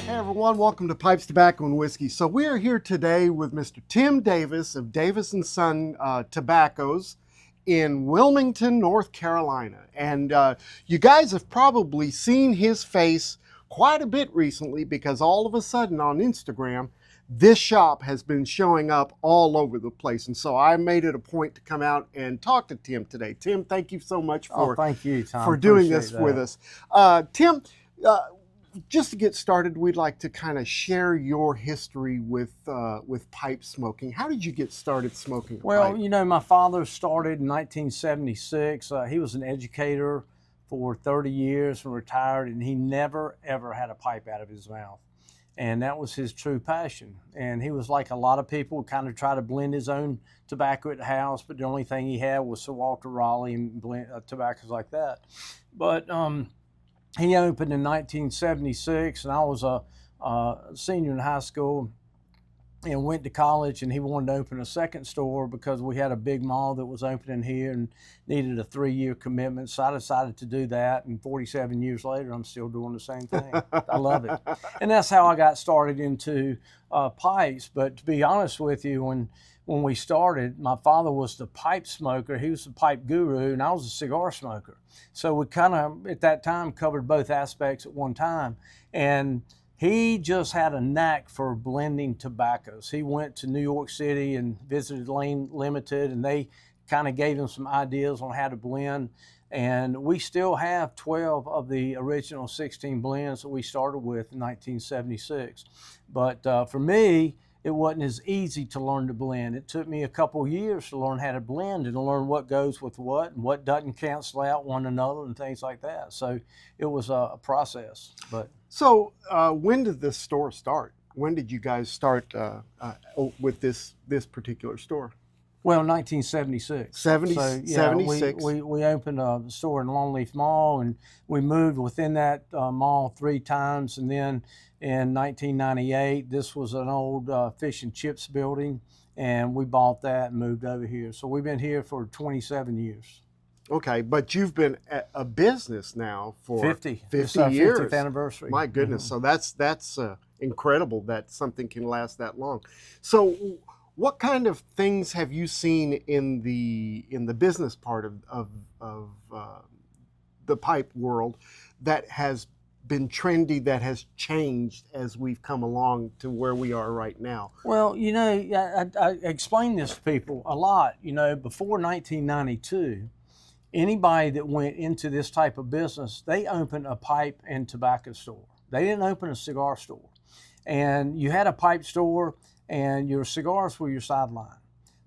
Hey everyone, welcome to Pipes, Tobacco, and Whiskey. So we are here today with Mr. Tim Davis of Davis & Son Tobaccos in Wilmington, North Carolina. And you guys have probably seen his face quite a bit recently because all of a sudden on Instagram, this shop has been showing up all over the place. And so I made it a point to come out and talk to Tim today. Tim, thank you so much thank you, Tom. for doing Appreciate this that. with us. Tim, just to get started, we'd like to kind of share your history with pipe smoking. How did you get started smoking a Well, pipe? you know, my father started in 1976. He was an educator for 30 years and retired, and he never, ever had a pipe out of his mouth. And that was his true passion. And he was like a lot of people, kind of try to blend his own tobacco at the house, but the only thing he had was Sir Walter Raleigh and blend, tobaccos like that. But he opened in 1976, and I was a senior in high school and went to college, and he wanted to open a second store because we had a big mall that was opening here and needed a 3-year commitment. So I decided to do that, and 47 years later, I'm still doing the same thing. I love it. And that's how I got started into pipes. But to be honest with you, when we started, my father was the pipe smoker. He was the pipe guru, and I was a cigar smoker. So we kind of, at that time, covered both aspects at one time. And he just had a knack for blending tobaccos. He went to New York City and visited Lane Limited, and they kind of gave him some ideas on how to blend. And we still have 12 of the original 16 blends that we started with in 1976. But for me, it wasn't as easy to learn to blend. It took me a couple years to learn how to blend and to learn what goes with what and what doesn't cancel out one another and things like that. So it was a process. But So when did this store start? When did you guys start with this particular store? Well, 1976. 76. We opened a store in Longleaf Mall, and we moved within that mall 3 times. And then in 1998, this was an old fish and chips building, and we bought that and moved over here. So we've been here for 27 years. Okay, but you've been a business now for 50. 50 It's our years. 50th anniversary. My goodness, so that's incredible that something can last that long. So what kind of things have you seen in the business part of the pipe world that has been trendy, that has changed as we've come along to where we are right now? Well, you know, I explain this to people a lot. You know, before 1992, anybody that went into this type of business, they opened a pipe and tobacco store. They didn't open a cigar store. And you had a pipe store, and your cigars were your sideline.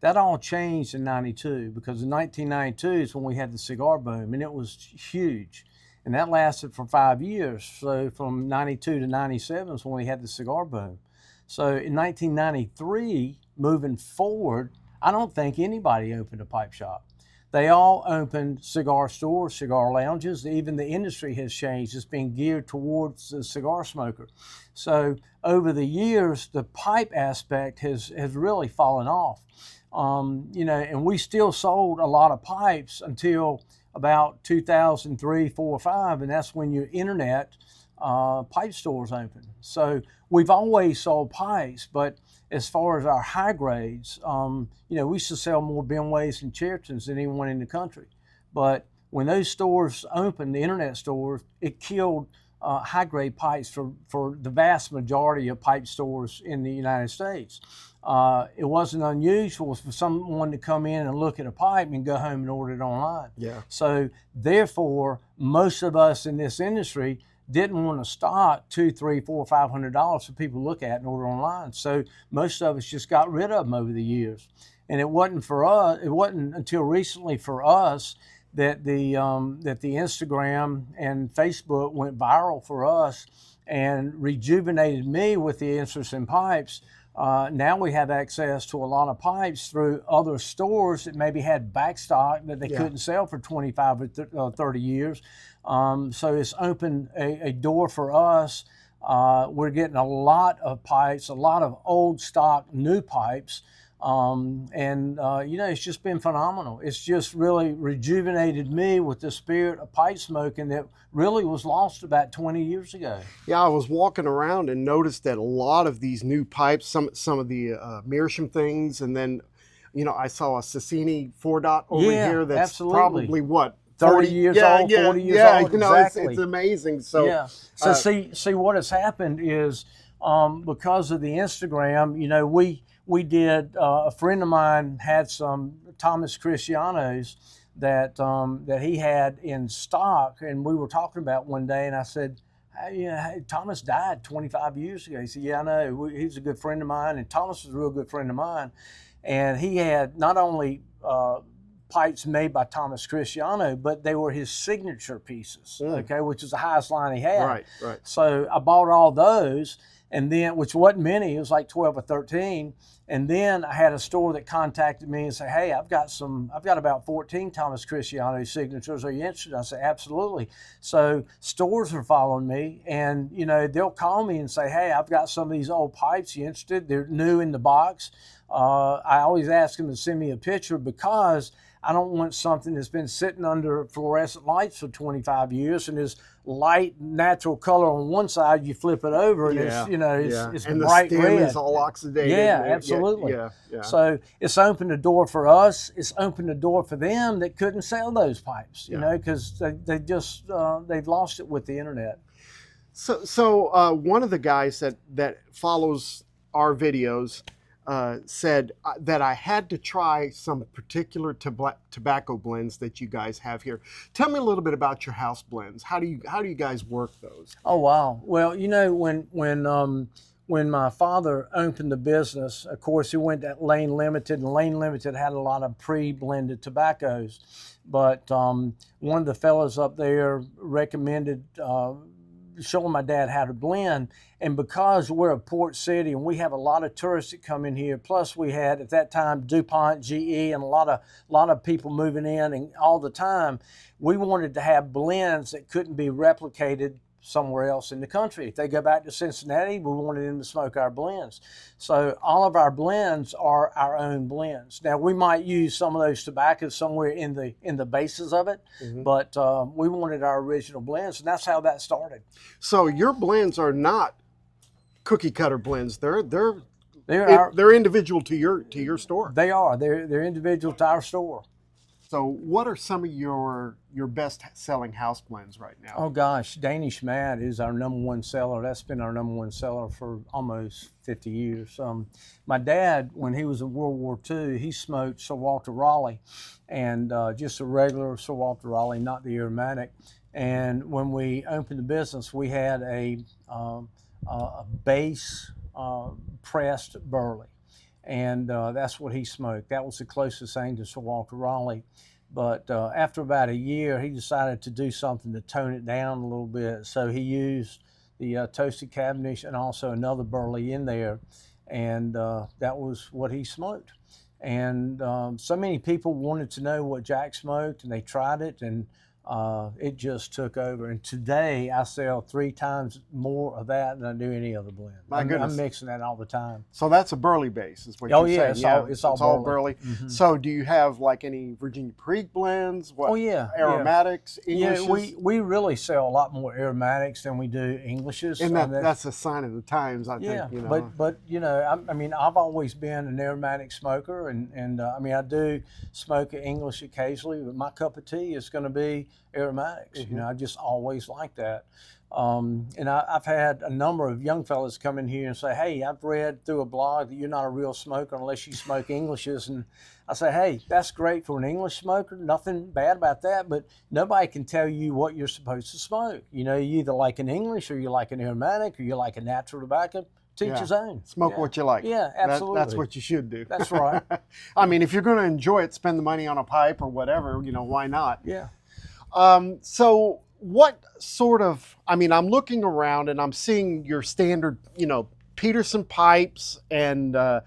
That all changed in 92, because in 1992 is when we had the cigar boom, and it was huge. And that lasted for 5 years. So from 92 to 97 is when we had the cigar boom. So in 1993, moving forward, I don't think anybody opened a pipe shop. They all opened cigar stores, cigar lounges. Even the industry has changed. It's been geared towards the cigar smoker. So over the years, the pipe aspect has really fallen off. You know, and we still sold a lot of pipes until about 2003, 4, 5, and that's when your internet pipe stores opened. So we've always sold pipes, but as far as our high grades, you know, we used to sell more Benways and Cheritons than anyone in the country. But when those stores opened, the internet stores, it killed high grade pipes for the vast majority of pipe stores in the United States. It wasn't unusual for someone to come in and look at a pipe and go home and order it online. Yeah. So therefore, most of us in this industry didn't want to stock $200, $300, $400, $500 for people to look at and order online. So most of us just got rid of them over the years. And it wasn't for us. It wasn't until recently for us that the Instagram and Facebook went viral for us and rejuvenated me with the interest in pipes. Now we have access to a lot of pipes through other stores that maybe had backstock that they couldn't sell for 25 or 30 years. So it's opened a door for us. We're getting a lot of pipes, a lot of old stock, new pipes. It's just been phenomenal. It's just really rejuvenated me with the spirit of pipe smoking that really was lost about 20 years ago. Yeah, I was walking around and noticed that a lot of these new pipes, some of the Meerschaum things, and then, I saw a Sassini 4-dot over here that's absolutely. probably what, 30 years old, 40 years old. Exactly. It's amazing. So yeah. So see what has happened is because of the Instagram, we did a friend of mine had some Thomas Cristianos that he had in stock, and we were talking about one day, and I said, hey, Thomas died 25 years ago. He said, yeah, I know. He's a good friend of mine, and Thomas was a real good friend of mine, and he had not only pipes made by Thomas Cristiano, but they were his signature pieces, okay, which is the highest line he had. Right. So I bought all those, and then, which wasn't many, it was like 12 or 13. And then I had a store that contacted me and said, hey, I've got about 14 Thomas Cristiano signatures. Are you interested? I said, absolutely. So stores are following me, and they'll call me and say, hey, I've got some of these old pipes. You interested? They're new in the box. I always ask them to send me a picture because I don't want something that's been sitting under fluorescent lights for 25 years and is light natural color on one side. You flip it over and it's and bright the stem red. is all oxidated. Yeah, absolutely. Yeah. So it's opened the door for us. It's opened the door for them that couldn't sell those pipes, because they've lost it with the internet. So one of the guys that follows our videos said that I had to try some particular tobacco blends that you guys have here. Tell me a little bit about your house blends. How do you guys work those? Oh wow! Well, when my father opened the business, of course he went to Lane Limited, and Lane Limited had a lot of pre-blended tobaccos. But one of the fellows up there recommended showing my dad how to blend, and because we're a port city and we have a lot of tourists that come in here, plus we had at that time DuPont, GE, and a lot of people moving in and all the time, we wanted to have blends that couldn't be replicated somewhere else in the country. If they go back to Cincinnati, we wanted them to smoke our blends. So all of our blends are our own blends. Now we might use some of those tobaccos somewhere in the bases of it, but we wanted our original blends, and that's how that started. So your blends are not cookie cutter blends. They're individual to your store. They are. They're individual to our store. So what are some of your best selling house blends right now? Oh gosh, Danish Mad is our #1 seller. That's been our #1 seller for almost 50 years. My dad, when he was in World War II, he smoked Sir Walter Raleigh, and just a regular Sir Walter Raleigh, not the aromatic. And when we opened the business, we had a base pressed burley. And that's what he smoked. That was the closest thing to Sir Walter Raleigh. But after about a year, he decided to do something to tone it down a little bit. So he used the toasted Cavendish and also another burley in there. And that was what he smoked. And so many people wanted to know what Jack smoked, and they tried it, and it just took over. And today I sell 3 times more of that than I do any other blend. My goodness. I'm mixing that all the time. So that's a burley base, is what you're saying. It's all burley. So do you have like any Virginia Creek blends? What, oh yeah, aromatics, Englishes? Yeah, we really sell a lot more aromatics than we do Englishes. And that's a sign of the times, I think. But I mean, I've always been an aromatic smoker, and I mean, I do smoke an English occasionally, but my cup of tea is going to be aromatics. I just always like that. And I've had a number of young fellas come in here and say, hey, I've read through a blog that you're not a real smoker unless you smoke Englishes. And I say, hey, that's great for an English smoker. Nothing bad about that, but nobody can tell you what you're supposed to smoke. You either like an English, or you like an aromatic, or you like a natural tobacco. Teach his own. Smoke what you like. Yeah, absolutely. That's what you should do. That's right. I mean, if you're going to enjoy it, spend the money on a pipe or whatever, why not? Yeah. So what sort of, I mean, I'm looking around and I'm seeing your standard, Peterson pipes, and of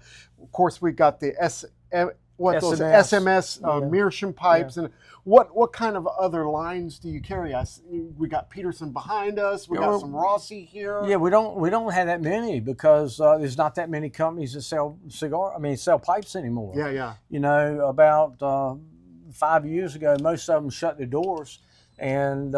course we've got the what those SMS. SMS Yeah. meerschaum pipes, and what kind of other lines do you carry? We got Peterson behind us. We got some Rossi here. Yeah, we don't have that many because there's not that many companies that sell sell pipes anymore. Yeah, yeah. You know, about 5 years ago, most of them shut their doors, and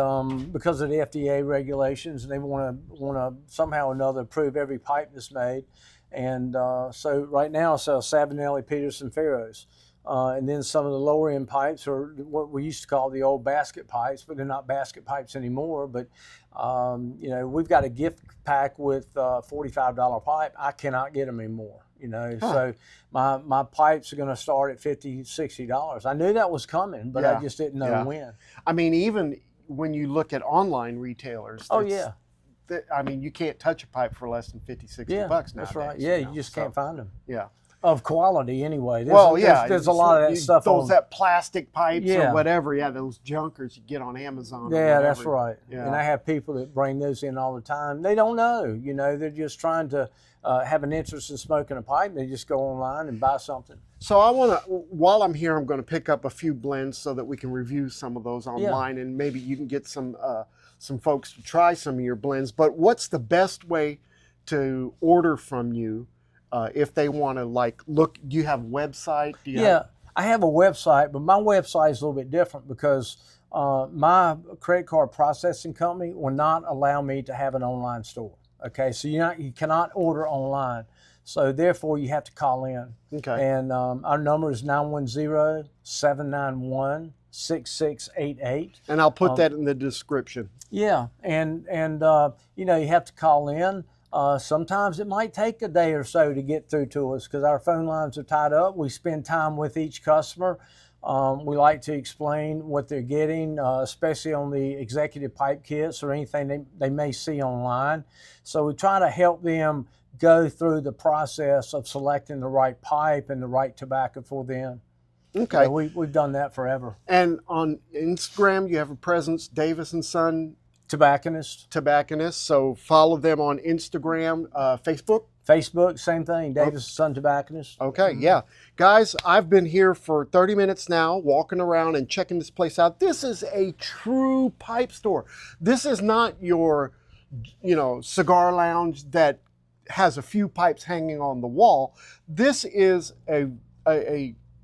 because of the FDA regulations, they want to somehow or another approve every pipe that's made. And so right now I sell Savinelli, Peterson, Ferros. And then some of the lower end pipes are what we used to call the old basket pipes, but they're not basket pipes anymore. But, you know, we've got a gift pack with $45 pipe. I cannot get them anymore, you know. So my pipes are going to start at $50, $60. I knew that was coming, but I just didn't know when. I mean, even when you look at online retailers. Oh, yeah. I mean, you can't touch a pipe for less than 50, 60 bucks nowadays. That's right. Yeah, you just can't find them. Yeah. Of quality anyway. There's a lot of that stuff. That plastic pipes or whatever. Yeah, those junkers you get on Amazon. Yeah, that's right. Yeah. And I have people that bring those in all the time. They don't know. You know, they're just trying to have an interest in smoking a pipe. They just go online and buy something. So I want to, while I'm here, I'm going to pick up a few blends so that we can review some of those online, and maybe you can get some folks to try some of your blends. But what's the best way to order from you if they want to look? Do you have a website? I have a website, but my website is a little bit different because my credit card processing company will not allow me to have an online store. Okay, so you cannot order online. So therefore, you have to call in. Okay. And our number is 910-791-6688. And I'll put that in the description. Yeah, and you know, you have to call in. Sometimes it might take a day or so to get through to us because our phone lines are tied up. We spend time with each customer. We like to explain what they're getting, especially on the executive pipe kits or anything they may see online. So we try to help them go through the process of selecting the right pipe and the right tobacco for them. Okay. So we've done that forever. And on Instagram, you have a presence, Davis and Son Tobacconists. So follow them on Instagram, Facebook. Facebook, same thing, Davis and Son Tobacconists. Okay, yeah. Guys, I've been here for 30 minutes now, walking around and checking this place out. This is a true pipe store. This is not your, cigar lounge that has a few pipes hanging on the wall. This is a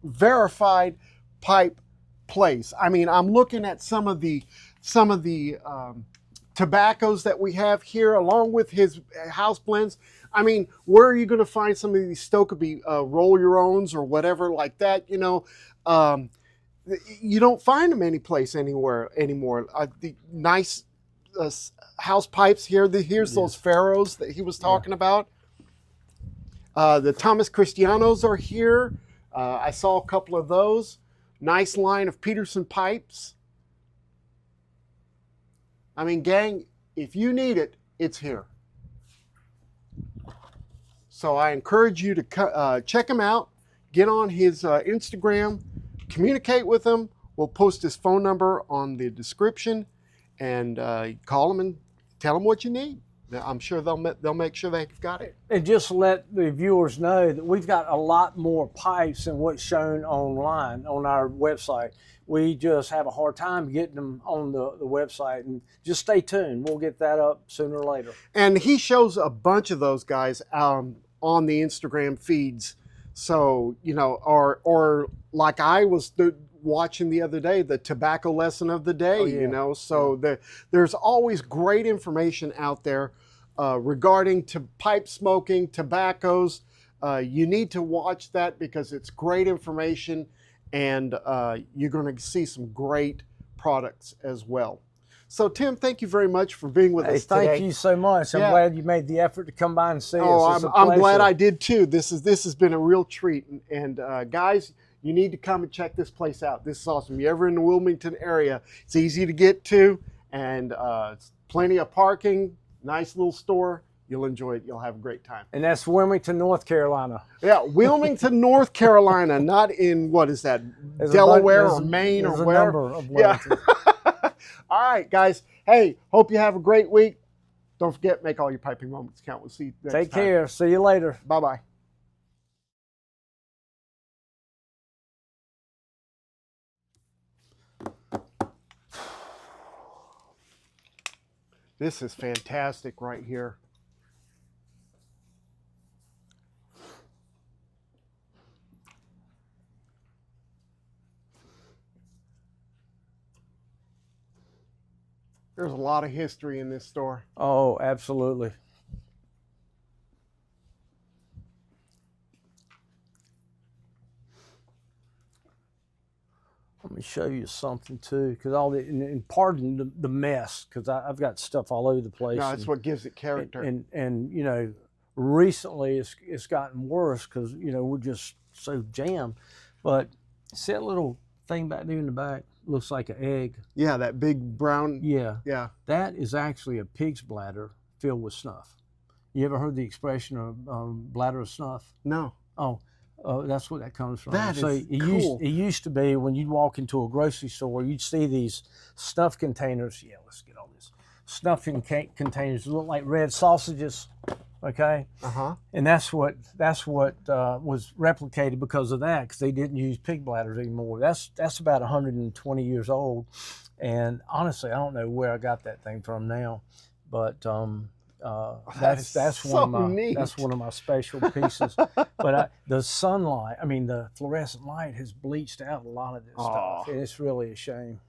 verified pipe place. I mean, I'm looking at some of the tobaccos that we have here, along with his house blends. I mean, where are you going to find some of these Stokeby roll your owns or whatever like that? You don't find them anyplace anywhere anymore. The nice house pipes here. Here's those Ferros that he was talking about. The Thomas Cristianos are here. I saw a couple of those. Nice line of Peterson pipes. I mean, gang, if you need it, it's here. So I encourage you to check him out. Get on his Instagram. Communicate with him. We'll post his phone number on the description. And call him and tell him what you need. I'm sure they'll make sure they've got it. And just let the viewers know that we've got a lot more pipes than what's shown online on our website. We just have a hard time getting them on the website. And just stay tuned. We'll get that up sooner or later. And he shows a bunch of those guys on the Instagram feeds. So, or like I was watching the other day, the tobacco lesson of the day, there's always great information out there regarding pipe smoking, tobaccos. You need to watch that because it's great information, and you're going to see some great products as well. So, Tim, thank you very much for being with us today. Thank you so much. I'm glad you made the effort to come by and see us. I'm glad I did too. This has been a real treat. And guys, you need to come and check this place out. This is awesome. You're ever in the Wilmington area, it's easy to get to, and plenty of parking, nice little store. You'll enjoy it. You'll have a great time. And that's Wilmington, North Carolina. Yeah, Wilmington, North Carolina, not in, what is that, Delaware or Maine or where? Number of Wilmington. All right, guys. Hey, hope you have a great week. Don't forget, make all your piping moments count. We'll see you next time. Take care. See you later. Bye-bye. This is fantastic right here. There's a lot of history in this store. Oh, absolutely. Let me show you something too, because and pardon the mess, because I've got stuff all over the place. No, that's what gives it character. And you know, recently it's gotten worse because you know we're just so jammed. But see that little thing back there in the back? Looks like an egg. Yeah, that big brown. Yeah. Yeah. That is actually a pig's bladder filled with snuff. You ever heard the expression of bladder of snuff? No. Oh, that's where that comes from. That so is it cool. It used to be when you'd walk into a grocery store, you'd see these snuff containers. Yeah, let's get all this. Snuff containers look like red sausages. Okay. And that's what was replicated because of that, because they didn't use pig bladders anymore. That's about 120 years old, and honestly, I don't know where I got that thing from now, but that's so one of my neat. That's one of my special pieces. But the sunlight, I mean, the fluorescent light has bleached out a lot of this stuff, and it's really a shame.